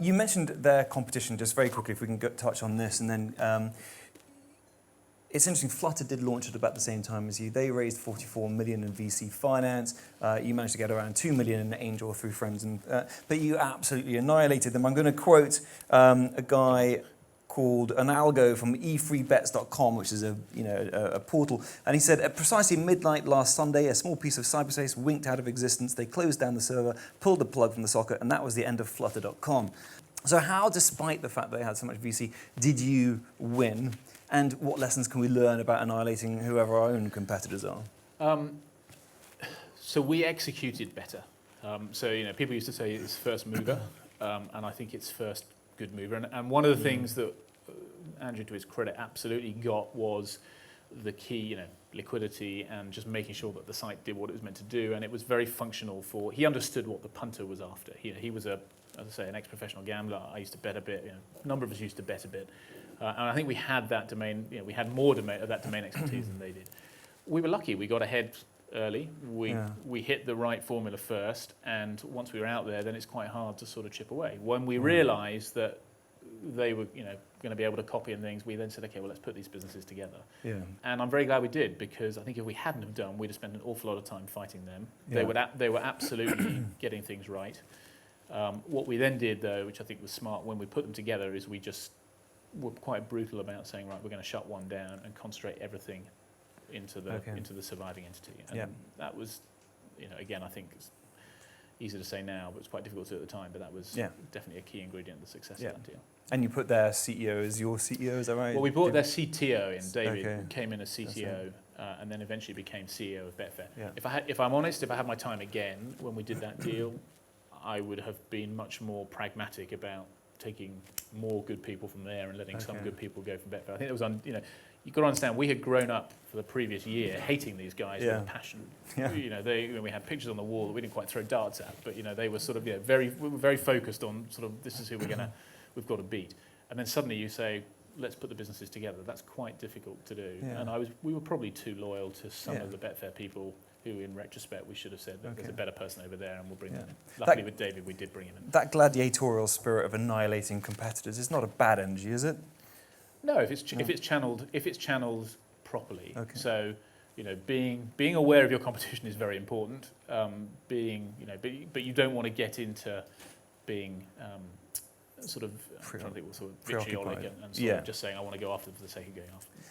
You mentioned their competition, just very quickly, if we can touch on this, and then it's interesting, Flutter did launch at about the same time as you. They raised 44 million in VC finance. You managed to get around 2 million in angel through friends, but you absolutely annihilated them. I'm going to quote a guy called an algo from e3bets.com, which is a portal, and he said, at precisely midnight last Sunday, a small piece of cyberspace winked out of existence. They closed down the server, pulled the plug from the socket, and that was the end of Flutter.com. So how, despite the fact that they had so much VC, did you win? And what lessons can we learn about annihilating whoever our own competitors are? So we executed better. So people used to say it's first mover, and I think it's first good mover. And one of the things that Andrew, to his credit, absolutely got was the key, liquidity and just making sure that the site did what it was meant to do. And it was very functional he understood what the punter was after. He was as I say, an ex-professional gambler. I used to bet a bit. A number of us used to bet a bit. And I think we had that domain, we had more of that domain expertise than they did. We were lucky. We got ahead early. We hit the right formula first, and once we were out there, then it's quite hard to sort of chip away. When we realised that they were, going to be able to copy and things, we then said, okay, well, let's put these businesses together. Yeah. And I'm very glad we did, because I think if we hadn't have done, we'd have spent an awful lot of time fighting them. Yeah. They were absolutely getting things right. What we then did, though, which I think was smart when we put them together, is we just were quite brutal about saying, right, we're going to shut one down and concentrate everything into the surviving entity. And that was, again, I think it's easy to say now, but it's quite difficult to at the time. But that was definitely a key ingredient in the success of that deal. And you put their CEO as your CEO, is that right? Well, we brought their CTO in. David came in as CTO, and then eventually became CEO of Betfair. Yeah. If I'm honest, if I had my time again when we did that deal, I would have been much more pragmatic about taking more good people from there and letting some good people go from Betfair. I think it was you've got to understand, we had grown up for the previous year hating these guys with passion. Yeah. We had pictures on the wall that we didn't quite throw darts at, but they were sort of very focused on sort of, this is who we've got to beat. And then suddenly you say, let's put the businesses together. That's quite difficult to do. Yeah. And we were probably too loyal to some of the Betfair people who, in retrospect, we should have said, there's a better person over there and we'll bring them in. Luckily with David, we did bring him in. That gladiatorial spirit of annihilating competitors is not a bad energy, is it? No, if it's channeled properly. Okay. So, being aware of your competition is very important. But you don't want to get into being sort of, I'm trying to think what sort of vitriolic and sort of just saying, I want to go after them for the sake of going after them.